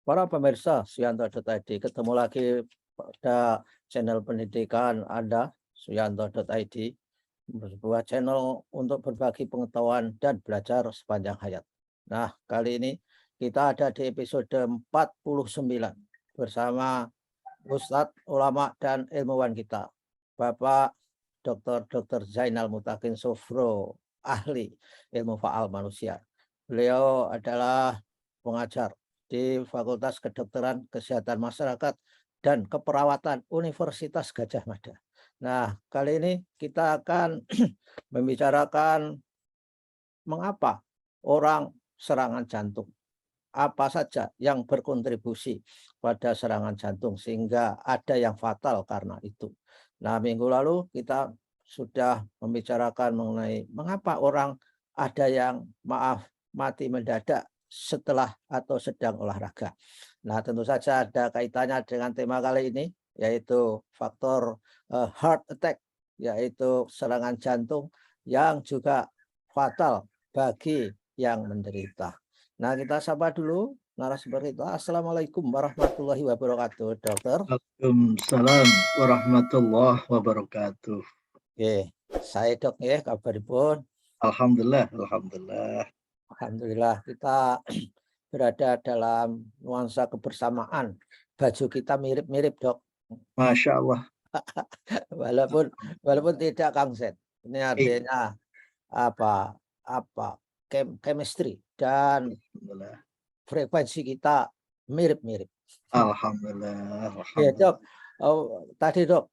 Para pemirsa Suyanto.id, ketemu lagi pada channel pendidikan Anda, Suyanto.id, sebuah channel untuk berbagi pengetahuan dan belajar sepanjang hayat. Nah, kali ini kita ada di episode 49 bersama Ustadz, ulama, dan ilmuwan kita, Bapak Dr. Zainal Mutakin Sofro, ahli ilmu faal manusia. Beliau adalah pengajar di Fakultas Kedokteran Kesehatan Masyarakat dan Keperawatan Universitas Gadjah Mada. Nah, kali ini kita akan membicarakan mengapa orang serangan jantung. Apa saja yang berkontribusi pada serangan jantung sehingga ada yang fatal karena itu. Nah, minggu lalu kita sudah membicarakan mengenai mengapa orang ada yang mati mendadak setelah atau sedang olahraga. Nah, tentu saja ada kaitannya dengan tema kali ini, yaitu faktor heart attack, yaitu serangan jantung yang juga fatal bagi yang menderita. Nah, kita sapa dulu narasumber kita. Assalamualaikum warahmatullahi wabarakatuh, dokter. Waalaikumsalam warahmatullahi wabarakatuh. Oke, saya dok ya, kabaripun. Alhamdulillah, alhamdulillah. Alhamdulillah kita berada dalam nuansa kebersamaan. Baju kita mirip-mirip, dok. Masya Allah. Walaupun tidak kangset. Ini Iya, artinya apa chemistry dan alhamdulillah. frekuensi kita mirip-mirip. Alhamdulillah, Ya, alhamdulillah. dok. Tadi dok,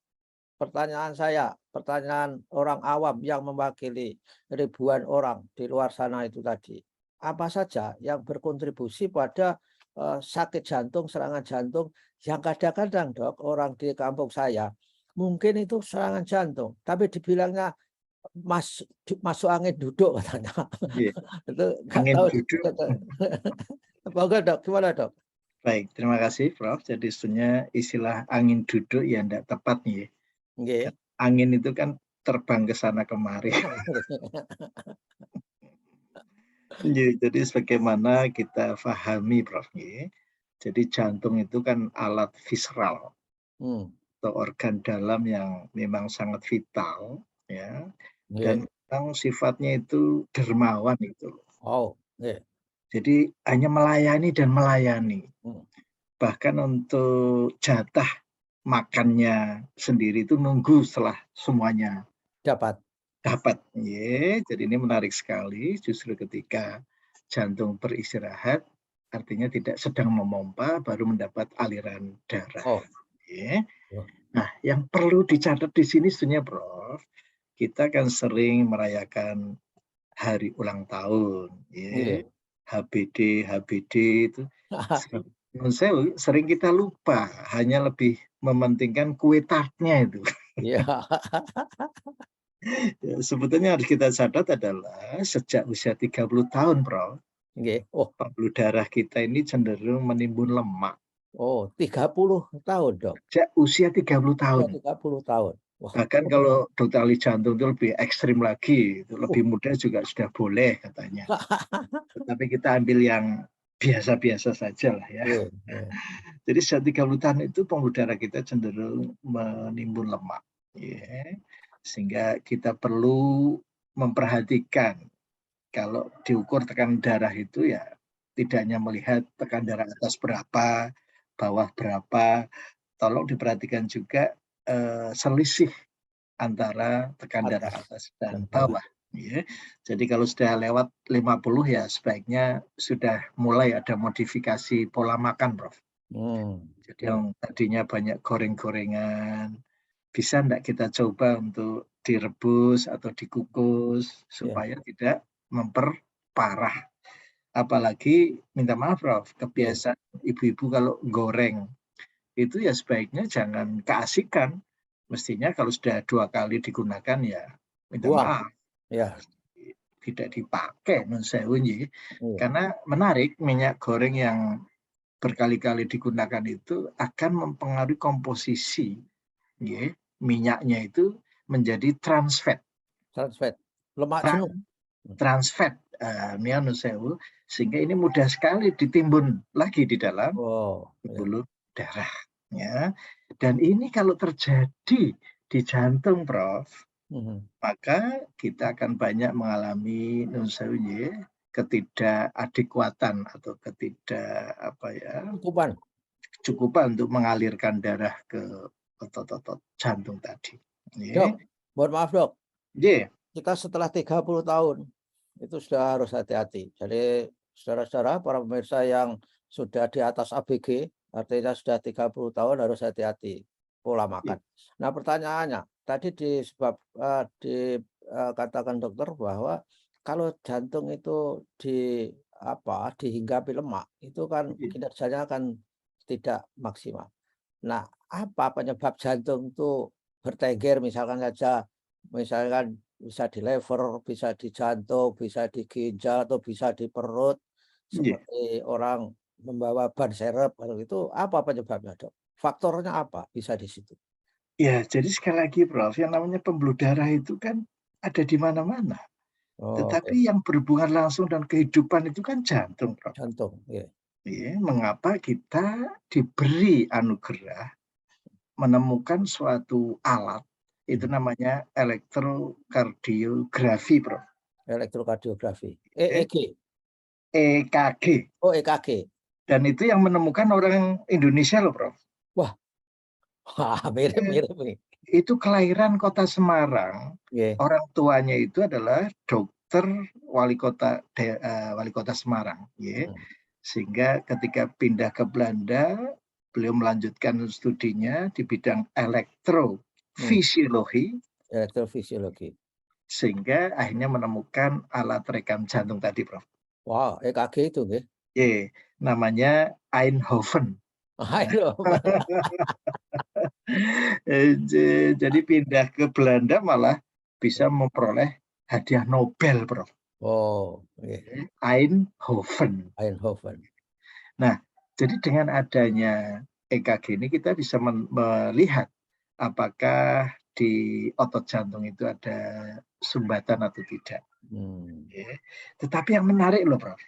pertanyaan orang awam yang mewakili ribuan orang di luar sana itu tadi. Apa saja yang berkontribusi pada sakit jantung, serangan jantung yang kadang-kadang dok orang di kampung saya mungkin itu serangan jantung, tapi dibilangnya masuk angin duduk katanya. Iya, Itu nggak angin tahu. duduk. Apa dok? Gimana dok? Baik, terima kasih Prof. Jadi sebenarnya istilah angin duduk ya tidak tepat nih. Nggih. Angin itu kan terbang ke sana kemari. Iya, jadi sebagaimana kita pahami Prof. Jadi jantung itu kan alat visceral Hmm, atau organ dalam yang memang sangat vital, ya, nggih. dan memang sifatnya itu dermawan gitu loh. Oh, nggih. Jadi hanya melayani dan melayani. Hmm, Bahkan untuk jatah makannya sendiri itu nunggu setelah semuanya dapat. dapat. Ya, jadi ini menarik sekali justru ketika jantung beristirahat artinya tidak sedang memompa baru mendapat aliran darah. Oh. Ya. Oh. Nah, yang perlu dicatat di sini sebenarnya Prof, kita kan sering merayakan hari ulang tahun, ya, Nggih. HBD itu menurut saya sering kita lupa, hanya lebih mementingkan kue tartnya itu. Iya. Ya, sebetulnya harus kita catat adalah sejak usia 30 tahun, Prof, Nggih. Oh, pembuluh darah kita ini cenderung menimbun lemak. 30 tahun, Dok? Sejak usia 30 Oh, tahun. 30 tahun. Wah. Bahkan kalau dokter ahli jantung itu lebih ekstrim lagi, itu Uh. lebih muda juga sudah boleh katanya. Tetapi kita ambil yang biasa-biasa saja lah ya. Iya, iya. Jadi sejak 30 tahun itu pembuluh darah kita cenderung menimbun lemak. Ya. Sehingga kita perlu memperhatikan kalau diukur tekanan darah itu ya tidak hanya melihat tekanan darah atas berapa, bawah berapa, tolong diperhatikan juga selisih antara tekanan darah Atas atas dan dan bawah. bawah. Ya. Jadi kalau sudah lewat 50 ya sebaiknya sudah mulai ada modifikasi pola makan, Prof. Jadi Iya. yang tadinya banyak goreng-gorengan, bisa enggak kita coba untuk direbus atau dikukus Iya. supaya tidak memperparah. Apalagi minta maaf Prof, Iya. kebiasaan ibu-ibu kalau goreng itu ya sebaiknya jangan keasikan. Mestinya kalau sudah 2 kali digunakan ya minta Buang. maaf, Iya. tidak dipakai nun sewu nggih. Iya. Karena menarik minyak goreng yang berkali-kali digunakan itu akan mempengaruhi komposisi nggih, minyaknya itu menjadi trans fat. Trans fat. Lemak Tra jenuh. trans fat Nia nun sewu, sehingga ini mudah sekali ditimbun lagi di dalam Oh, ya. pembuluh darah. Ya. Dan ini kalau terjadi di jantung, Prof, maka kita akan banyak mengalami nun sewu ketidakadekuatan atau cukupan untuk mengalirkan darah ke otot-otot jantung tadi. Dok, mohon maaf dok, Yeah. kita setelah 30 tahun itu sudah harus hati-hati. Jadi saudara-saudara, para pemirsa yang sudah di atas ABG, artinya sudah 30 tahun harus hati-hati pola makan. Nah pertanyaannya, tadi dikatakan dokter bahwa kalau jantung itu dihinggapi lemak, itu kan kinerjanya akan tidak maksimal. Nah, apa penyebab jantung itu bertengger misalkan bisa di lever, bisa di jantung, bisa di ginjal, atau bisa di perut, seperti orang membawa ban serep, itu apa penyebabnya, Dok? Faktornya apa bisa di situ? Ya, jadi sekali lagi, Prof, yang namanya pembuluh darah itu kan ada di mana-mana. Tetapi yang berhubungan langsung dan kehidupan itu kan jantung, Prof. Jantung, ya. Mengapa kita diberi anugerah menemukan suatu alat, itu namanya elektrokardiografi, Prof. Elektrokardiografi, EEG. EKG. Oh, EKG. Dan itu yang menemukan orang Indonesia loh, Prof. Wah, mirip-mirip nih. Itu kelahiran kota Semarang. Orang tuanya itu adalah dokter wali kota Semarang. Sehingga ketika pindah ke Belanda, beliau melanjutkan studinya di bidang elektrofisiologi. Sehingga akhirnya menemukan alat rekam jantung tadi, Prof. Wah, EKG itu, namanya Eindhoven. Jadi pindah ke Belanda malah bisa memperoleh hadiah Nobel, Prof. Oh, Eindhoven. Nah, jadi dengan adanya EKG ini kita bisa melihat apakah di otot jantung itu ada sumbatan atau tidak. Tetapi yang menarik loh, Prof.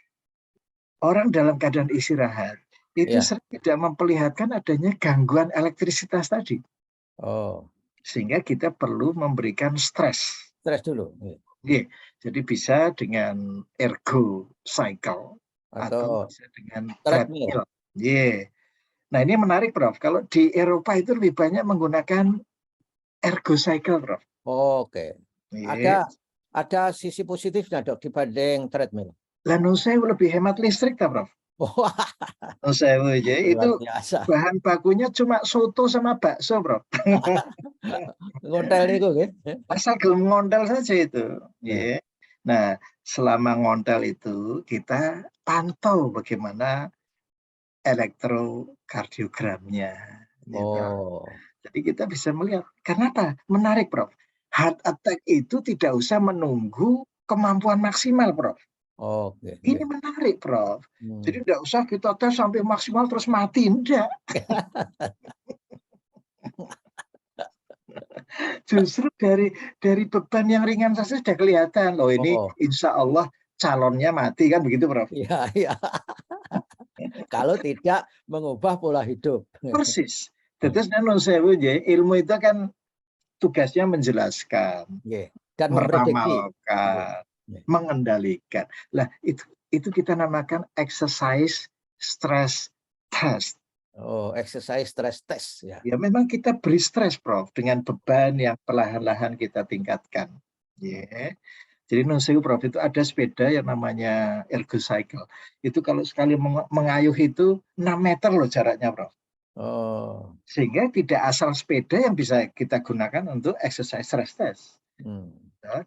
Orang dalam keadaan istirahat itu sering tidak memperlihatkan adanya gangguan elektrisitas tadi. Sehingga kita perlu memberikan stres. Stres dulu. Jadi bisa dengan ergo cycle atau bisa dengan treadmill. Nah ini menarik, Prof. Kalau di Eropa itu lebih banyak menggunakan ergo cycle, Prof. Ada sisi positifnya, Dok, dibanding treadmill. Saya lebih hemat listrik, Prof. Itu bahan bakunya cuma soto sama bakso, Prof. Ngontel itu, asal gelem ngontel saja itu. Nah, selama ngontel itu kita pantau bagaimana elektrokardiogramnya. Jadi kita bisa melihat. Kenapa? Menarik, Prof. Heart attack itu tidak usah menunggu kemampuan maksimal, Prof. Ini menarik, Prof. Jadi tidak usah kita tes sampai maksimal terus mati, enggak. Justru dari beban yang ringan saja sudah kelihatan loh, ini insya Allah calonnya mati, kan begitu, Prof. Iya. Kalau tidak mengubah pola hidup. Persis. Terus ilmu itu kan tugasnya menjelaskan, dan meramalkan, mengendalikan. Lah itu kita namakan exercise stress test. Exercise stress test ya. Ya memang kita beri stres, Prof, dengan beban yang perlahan-lahan kita tingkatkan. Jadi Prof, itu ada sepeda yang namanya ergo cycle. Itu kalau sekali mengayuh itu 6 meter loh jaraknya, Prof. Sehingga tidak asal sepeda yang bisa kita gunakan untuk exercise stress test.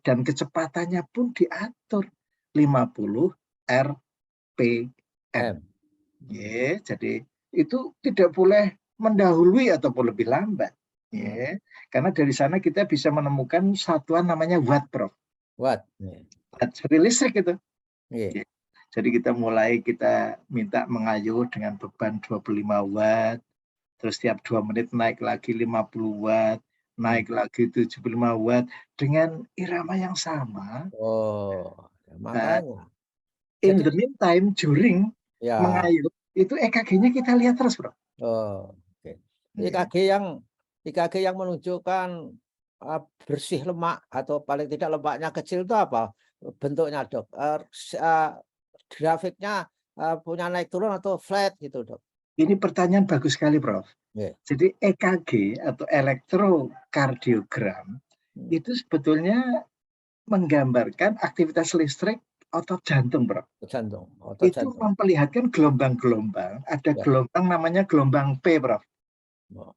Dan kecepatannya pun diatur 50 rpm. Jadi itu tidak boleh mendahului ataupun lebih lambat. Karena dari sana kita bisa menemukan satuan namanya watt, Prof. Watt. Seperti listrik itu. Jadi kita minta mengayuh dengan beban 25 watt. Terus setiap 2 menit naik lagi 50 watt, naik lagi 75 watt dengan irama yang sama. Makanya. In Jadi the meantime, during ya, mengayuh, itu EKG-nya kita lihat terus, Bro. oh, oke. Ya. EKG yang menunjukkan bersih lemak atau paling tidak lemaknya kecil itu apa bentuknya, Dok? Grafiknya punya naik turun atau flat gitu, Dok? Ini pertanyaan bagus sekali, Prof. Oke. Jadi EKG atau elektrokardiogram Hmm. itu sebetulnya menggambarkan aktivitas listrik otot jantung, Bro. Jantung, otot Itu jantung. memperlihatkan gelombang-gelombang. Ada Ya. gelombang namanya gelombang P, Bro.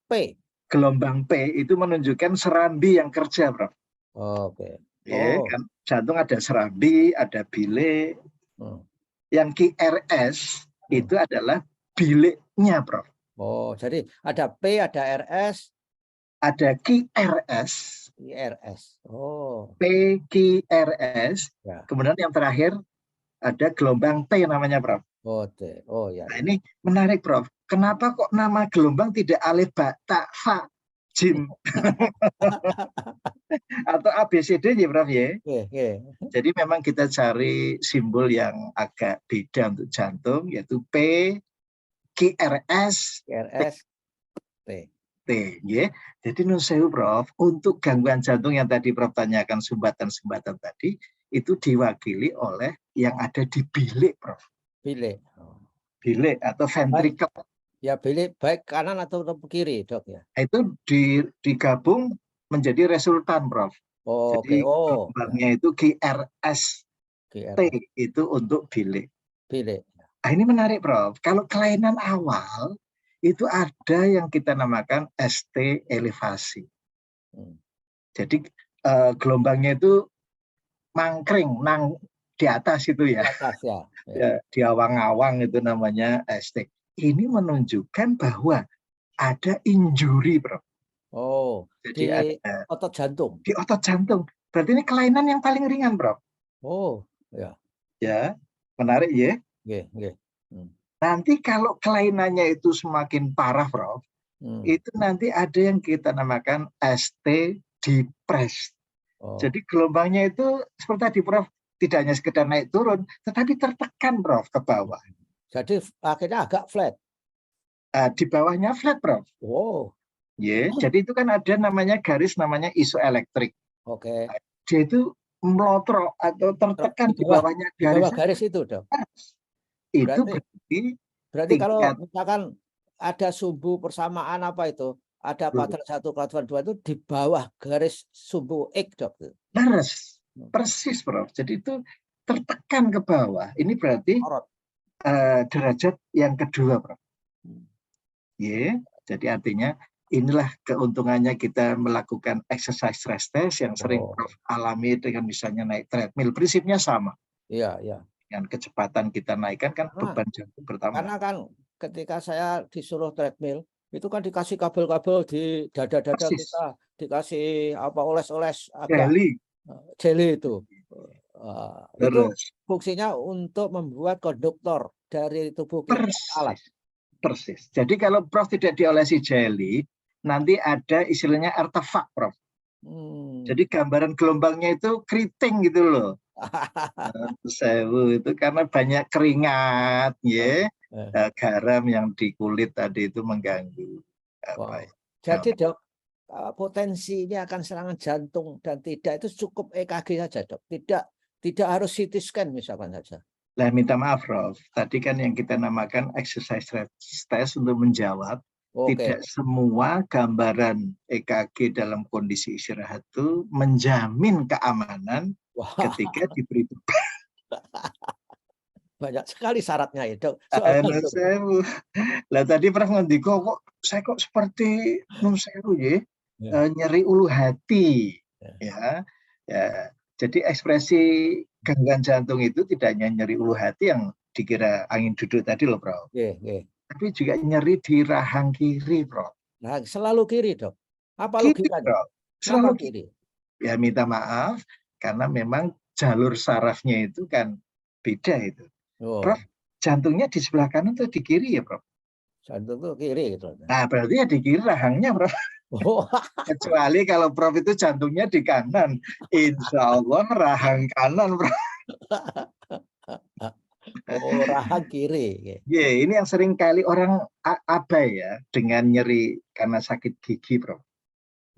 P. Gelombang P itu menunjukkan serambi yang kerja, Bro. Oke. Ya, Oh. kan jantung ada serambi, ada bilik. Hmm. Yang QRS Hmm. itu adalah biliknya, Bro. Oh, jadi ada P, ada RS, Ada QRS, IRS. Oh, PQRS, ya. kemudian yang terakhir ada gelombang T namanya, Prof. Oh, T. Oh, ya, Nah, ya. ini menarik, Prof. Kenapa kok nama gelombang tidak alif, ba, ta, fa, jim, atau ABCD ya, Prof ya? Oke, oke. Jadi memang kita cari simbol yang agak beda untuk jantung, yaitu P, QRS, IRS, T. T. Ya. Jadi nun sewu, Prof, untuk gangguan jantung yang tadi Prof tanyakan sumbatan-sumbatan tadi, itu diwakili oleh yang ada di bilik, Prof. Bilik. Oh. Bilik atau Baik. ventricle. Ya, bilik baik kanan atau kiri, Dok ya. Itu digabung menjadi resultan, Prof. Oh, oke. Jadi Oh, ya. gelombangnya itu QRS T GRS. itu untuk bilik. Bilik. Nah, ini menarik, Prof. Kalau kelainan awal itu ada yang kita namakan ST elevasi. Hmm. Jadi gelombangnya itu mangkring, di atas itu Di ya. atas ya. Ya. Ya, di awang-awang itu namanya ST. Ini menunjukkan bahwa ada injury, Bro. Oh, Jadi di ada otot jantung. di otot jantung. Berarti ini kelainan yang paling ringan, Bro. Oh, ya. Ya, menarik ya. Oke, oke. Hmm. Nanti kalau kelainannya itu semakin parah, Bro, Hmm. itu nanti ada yang kita namakan ST depressed. Oh. Jadi gelombangnya itu seperti tadi, Prof, tidak hanya sekedar naik turun, tetapi tertekan, Prof, ke bawah. Jadi akhirnya agak flat. Di bawahnya flat, Prof. Oh, Ya, jadi itu kan ada namanya garis namanya isoelektrik. oke. Dia itu melotrok atau tertekan di bawahnya di bawah garis. garis itu, Dok. Itu Berarti berarti kalau tingkat misalkan ada sumbu persamaan apa itu, ada kuadrat 1, kuadrat 2 itu di bawah garis sumbu X, Dok. leres, persis, Prof. Jadi itu tertekan ke bawah. Ini berarti Orot. derajat yang kedua, Prof. Hmm. Ya, jadi artinya inilah keuntungannya kita melakukan exercise stress test yang sering Oh, Prof alami dengan misalnya naik treadmill. Prinsipnya sama. iya, iya. Dengan kecepatan kita naikkan kan Karena beban jantung bertambah. kan ketika saya disuruh treadmill, itu kan dikasih kabel-kabel di dada-dada Persis. kita, dikasih apa oles-oles agak Jelly. jeli itu. Itu Terus fungsinya untuk membuat konduktor dari tubuh kita alat. persis. Jadi kalau Prof tidak diolesi jelly, nanti ada istilahnya artefak, Prof. Hmm. Jadi gambaran gelombangnya itu keriting gitu loh. Sewu itu karena banyak keringat, ya, garam yang di kulit tadi itu mengganggu. Wow. Jadi, Dok, potensi ini akan serangan jantung dan tidak itu cukup EKG saja, Dok. Tidak harus CT scan misalkan saja. Lah minta maaf, Prof. Tadi kan yang kita namakan exercise test untuk menjawab. Oke. Tidak semua gambaran EKG dalam kondisi istirahat itu menjamin keamanan ketika diberi beban. Banyak sekali syaratnya ya, Dok. Lah tadi Prof ngendika kok saya kok seperti nun sewu ya, nyeri ulu hati. Ya. Jadi ekspresi gangguan jantung itu tidak hanya nyeri ulu hati yang dikira angin duduk tadi loh, Prof. Tapi juga nyeri di rahang kiri, Prof. Nah, selalu kiri, Dok. Apa Kiri, logikanya? Prof. Selalu kiri. Ya minta maaf karena memang jalur sarafnya itu kan beda itu. Prof, jantungnya di sebelah kanan atau di kiri ya, Prof? Jantung itu kiri gitu. Nah, berarti ya di kiri rahangnya, Prof. Kecuali kalau Prof itu jantungnya di kanan. Insya Allah rahang kanan, Prof. rahang kiri. Ya, ini yang sering kali orang abai ya dengan nyeri karena sakit gigi, Bro.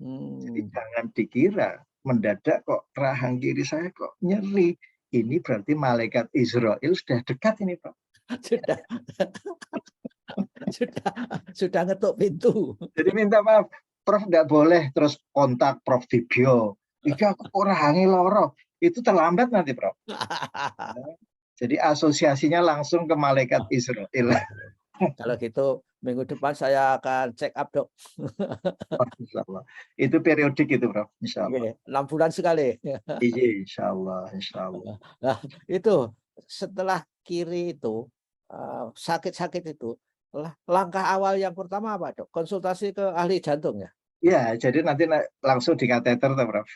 Jadi jangan dikira mendadak kok rahang kiri saya kok nyeri. Ini berarti malaikat Israel sudah dekat ini, Bro. Sudah sudah ngetuk pintu. Jadi minta maaf, Prof nggak boleh terus kontak Prof Dibyo. Iki aku kok rahange loro. Itu terlambat nanti, Prof. Jadi asosiasinya langsung ke malaikat Israel. Kalau gitu minggu depan saya akan check up, Dok. Oh, insya Allah. Itu periodik itu, Prof. Insya Allah. 6 bulan sekali. Iya, insya Allah, insya Allah. Nah, itu setelah kiri itu sakit-sakit itu, langkah awal yang pertama apa, Dok? Konsultasi ke ahli jantung ya? Ya, jadi nanti langsung di kateter, Prof.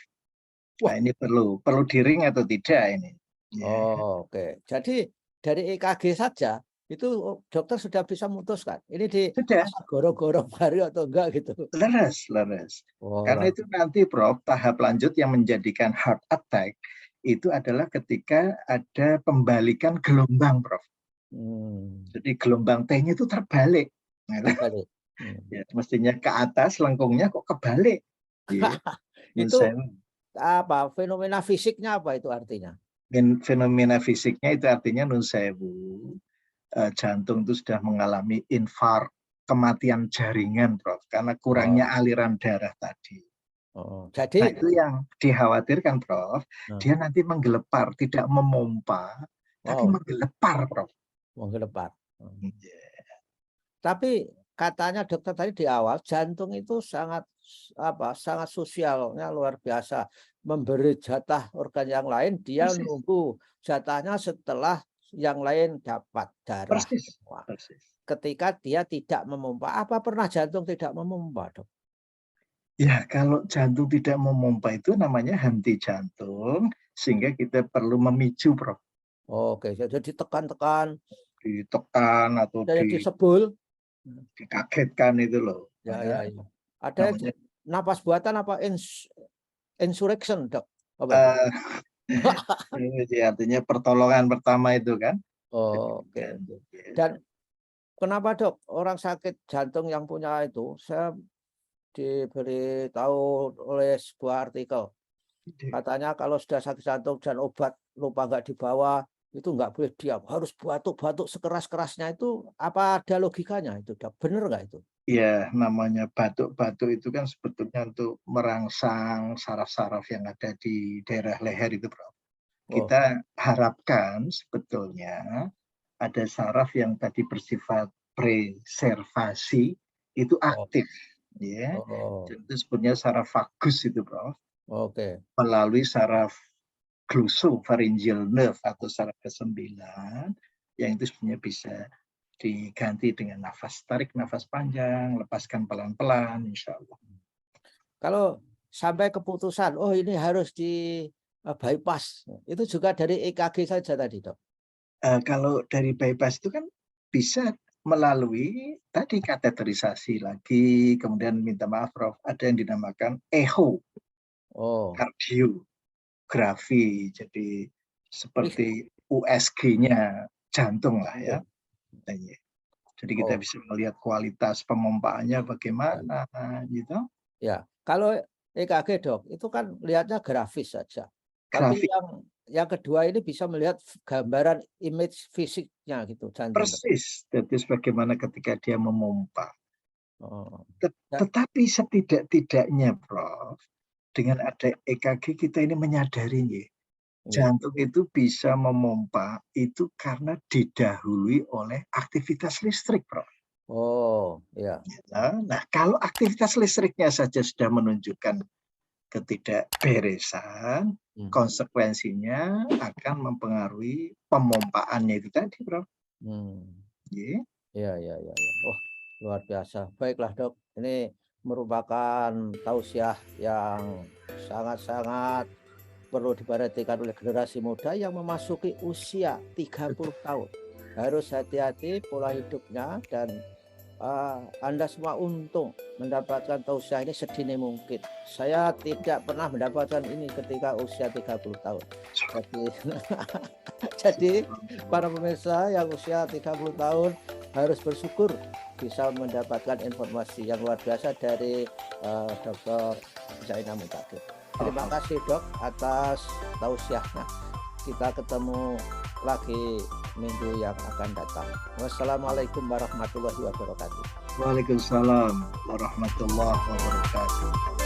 Nah, ini perlu di-ring atau tidak ini? Oh, oke. Jadi dari EKG saja itu dokter sudah bisa memutuskan ini di Sudah. goro-goro baru atau enggak gitu. Leres. Oh, Karena itu nanti, Prof, tahap lanjut yang menjadikan heart attack itu adalah ketika ada pembalikan gelombang, Prof. Jadi gelombang T-nya itu terbalik. Terbalik. Ya, mestinya ke atas, lengkungnya kok kebalik. Itu apa? Fenomena fisiknya apa itu artinya? Fenomena fisiknya itu artinya nun sewu, jantung itu sudah mengalami infark, kematian jaringan, Prof, karena kurangnya aliran darah tadi. Jadi nah, itu yang dikhawatirkan, Prof. Dia nanti menggelepar, tidak memompa, tapi menggelepar, Prof. Menggelepar. Tapi katanya dokter tadi di awal jantung itu sangat sosialnya luar biasa, memberi jatah organ yang lain, dia nunggu jatahnya setelah yang lain dapat darah. Persis. Ketika dia tidak memompa, apa pernah jantung tidak memompa, Dok? Ya, kalau jantung tidak memompa itu namanya henti jantung, sehingga kita perlu memicu, Prof. Oke, jadi ditekan atau disebul, dikagetkan itu loh. Ya. Ada namanya, napas buatan apa insurrection, Dok? Artinya pertolongan pertama itu kan. Oke. Dan kenapa, Dok, orang sakit jantung yang punya itu, saya diberitahu oleh sebuah artikel, katanya kalau sudah sakit jantung dan obat lupa nggak dibawa, itu nggak boleh diam, harus batuk-batuk sekeras-kerasnya. Itu apa ada logikanya itu, Dok? Bener nggak itu? Ya, namanya batuk-batuk itu kan sebetulnya untuk merangsang saraf-saraf yang ada di daerah leher itu, Prof. Kita harapkan sebetulnya ada saraf yang tadi bersifat preservasi itu aktif, ya. Itu sebetulnya saraf vagus itu, Prof. Melalui saraf glossopharyngeal nerve atau saraf ke-9 yang itu sebenarnya bisa diganti dengan nafas tarik, nafas panjang, lepaskan pelan-pelan, insya Allah. Kalau sampai keputusan, oh ini harus di bypass, itu juga dari EKG saja tadi, Dok? Kalau dari bypass itu kan bisa melalui tadi kateterisasi lagi, kemudian minta maaf, Prof, ada yang dinamakan echo, kardiografi, jadi seperti USG-nya jantung lah ya. Jadi kita bisa melihat kualitas pemompaannya bagaimana, gitu. Ya, kalau EKG, Dok, itu kan lihatnya grafis saja. Tapi yang kedua ini bisa melihat gambaran image fisiknya gitu, jantung. Persis, jadi bagaimana ketika dia memompa. Tetapi setidak-tidaknya, Prof, dengan ada EKG kita ini menyadari nih, jantung itu bisa memompa itu karena didahului oleh aktivitas listrik, Prof. Nah, kalau aktivitas listriknya saja sudah menunjukkan ketidakberesan, konsekuensinya akan mempengaruhi pemompaannya itu tadi, Prof. Ya. Oh, luar biasa. Baiklah, Dok. Ini merupakan tausiah yang sangat-sangat perlu diperhatikan oleh generasi muda yang memasuki usia 30 tahun. Harus hati-hati pola hidupnya dan Anda semua untung mendapatkan tausiah ini sedini mungkin. Saya tidak pernah mendapatkan ini ketika usia 30 tahun. Jadi, jadi para pemirsa yang usia 30 tahun harus bersyukur bisa mendapatkan informasi yang luar biasa dari Dr. Zainal Mutakin. Terima kasih Dok atas tausiahnya. Kita ketemu lagi minggu yang akan datang. Wassalamualaikum warahmatullahi wabarakatuh. Waalaikumsalam warahmatullahi wabarakatuh.